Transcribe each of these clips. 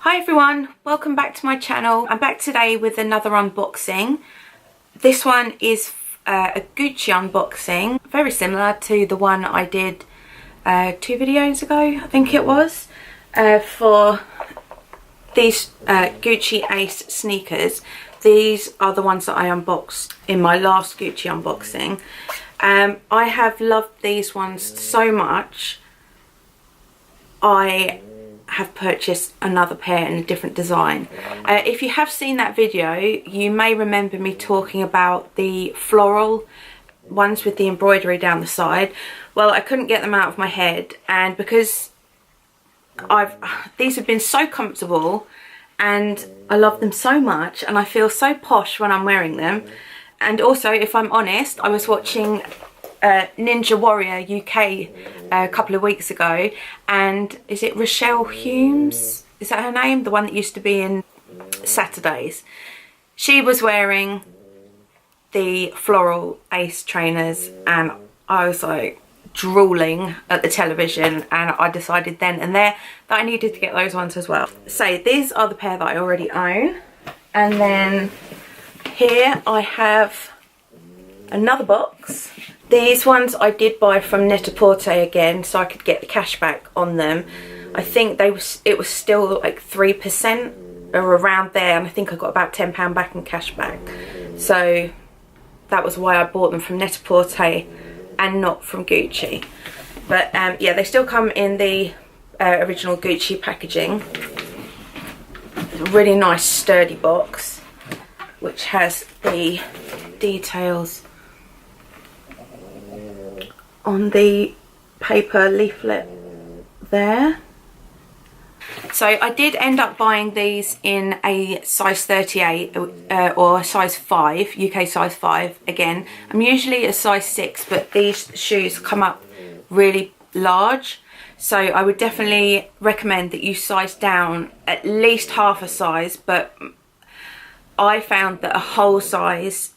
Hi everyone, welcome back to my channel. I'm back today with another unboxing. This one is a Gucci unboxing, very similar to the one I did 2 videos ago, I think it was, for these Gucci Ace sneakers. These are the ones that I unboxed in my last Gucci unboxing. I have loved these ones so much. I have purchased another pair in a different design. If you have seen that video, you may remember me talking about the Floral ones with the embroidery down the side. Well, I couldn't get them out of my head, and because these have been so comfortable and I love them so much and I feel so posh when I'm wearing them. And also, if I'm honest, I was watching Ninja Warrior UK a couple of weeks ago, and is it Rochelle Humes? Is that her name? The one that used to be in Saturdays. She was wearing the Floral Ace trainers and I was like drooling at the television, and I decided then and there that I needed to get those ones as well. So these are the pair that I already own, and then here I have another box. These ones I did buy from Net-a-Porter again, so I could get the cash back on them. I think it was still like 3% or around there, and I think I got about £10 back in cash back. So that was why I bought them from Net-a-Porter and not from Gucci. But yeah, they still come in the original Gucci packaging. It's a really nice sturdy box, which has the details on the paper leaflet there. So I did end up buying these in a size 38 or a size 5, UK size 5 again. I'm usually a size 6, but these shoes come up really large. So I would definitely recommend that you size down at least half a size, but I found that a whole size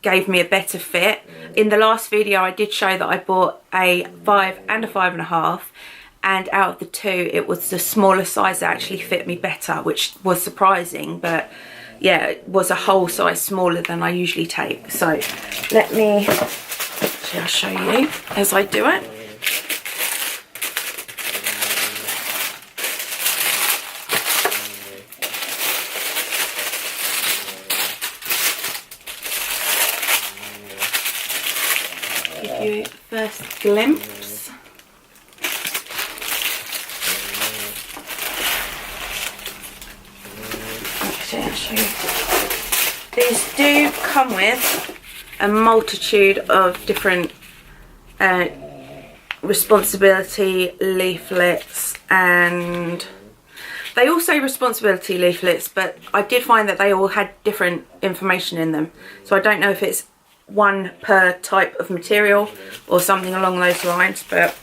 gave me a better fit. In the last video I did show that I bought a 5 and a 5.5, and out of the two it was the smaller size that actually fit me better, which was surprising. But yeah, it was a whole size smaller than I usually take. So let me, I'll show you as I do it. Give you a first glimpse. Actually, I'll show you. These do come with a multitude of different responsibility leaflets, and they all say responsibility leaflets, but I did find that they all had different information in them. So I don't know if it's one per type of material or something along those lines, but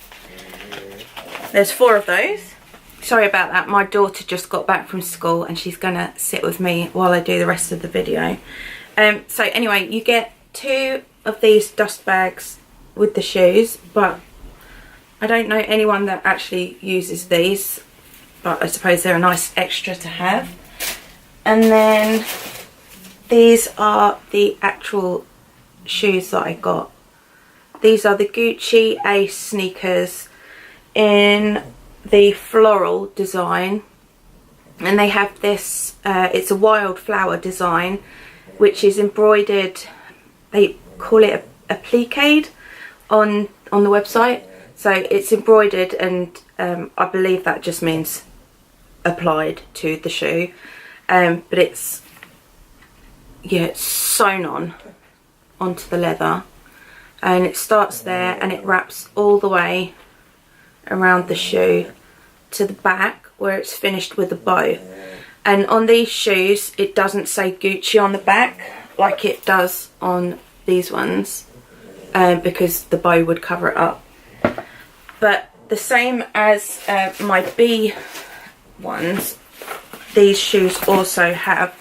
there's 4 of those. Sorry about that, my daughter just got back from school and she's gonna sit with me while I do the rest of the video. So anyway, you get 2 of these dust bags with the shoes, but I don't know anyone that actually uses these, but I suppose they're a nice extra to have. And then these are the actual shoes that I got. These are the Gucci Ace sneakers in the floral design, and they have this it's a wildflower design which is embroidered. They call it a applique on the website, so it's embroidered, and I believe that just means applied to the shoe, but it's, yeah, it's sewn onto the leather, and it starts there and it wraps all the way around the shoe to the back where it's finished with a bow. And on these shoes it doesn't say Gucci on the back like it does on these ones, because the bow would cover it up. But the same as my B ones, these shoes also have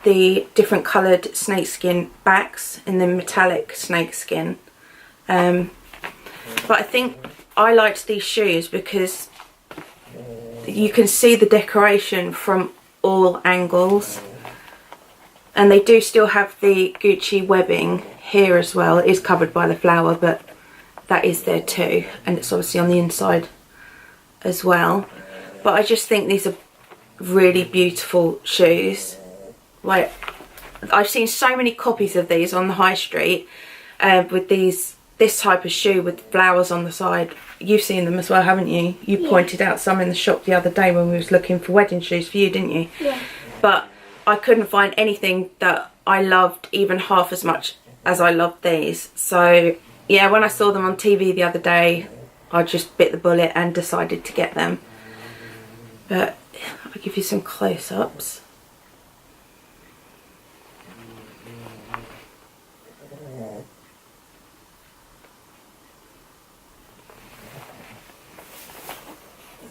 the different coloured snakeskin backs in the metallic snakeskin. But I think I liked these shoes because you can see the decoration from all angles. And they do still have the Gucci webbing here as well. It is covered by the flower, but that is there too. And it's obviously on the inside as well. But I just think these are really beautiful shoes. Like, I've seen so many copies of these on the high street with this type of shoe with flowers on the side. You've seen them as well, haven't you? You pointed out some in the shop the other day when we was looking for wedding shoes for you, didn't you? Yeah. But I couldn't find anything that I loved even half as much as I loved these. So yeah, when I saw them on TV the other day, I just bit the bullet and decided to get them. But I'll give you some close-ups.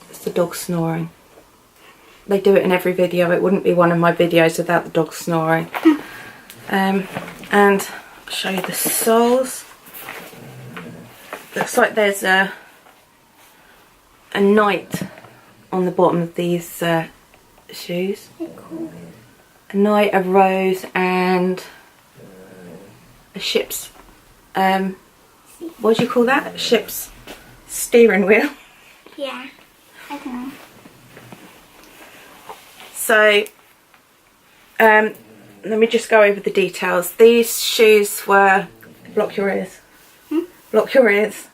It's the dog snoring. They do it in every video. It wouldn't be one of my videos without the dog snoring. And I'll show you the soles. Looks like there's a knight on the bottom of these shoes. A knight, a rose, and a ship's what do you call that? A ship's steering wheel. Yeah, I don't know. So let me just go over the details. These shoes were, block your ears, block your ears,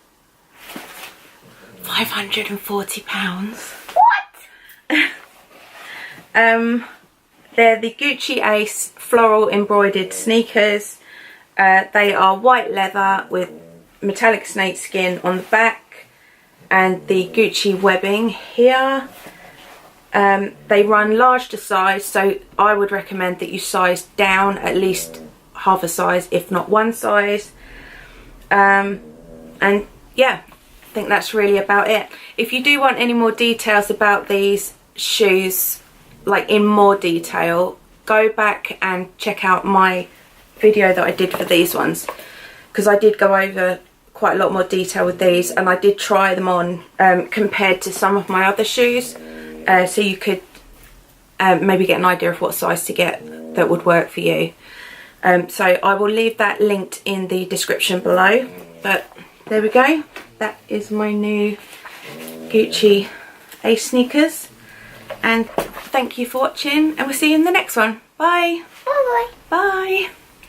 £540. What? They're the Gucci Ace Floral Embroidered sneakers. They are white leather with metallic snake skin on the back and the Gucci webbing here. They run large to size, so I would recommend that you size down at least half a size, if not one size. And yeah, I think that's really about it. If you do want any more details about these shoes, like in more detail, go back and check out my video that I did for these ones, because I did go over quite a lot more detail with these, and I did try them on compared to some of my other shoes, so you could maybe get an idea of what size to get that would work for you. So I will leave that linked in the description below. But there we go, that is my new Gucci Ace sneakers, and thank you for watching, and we'll see you in the next one. Bye. Bye bye. Bye.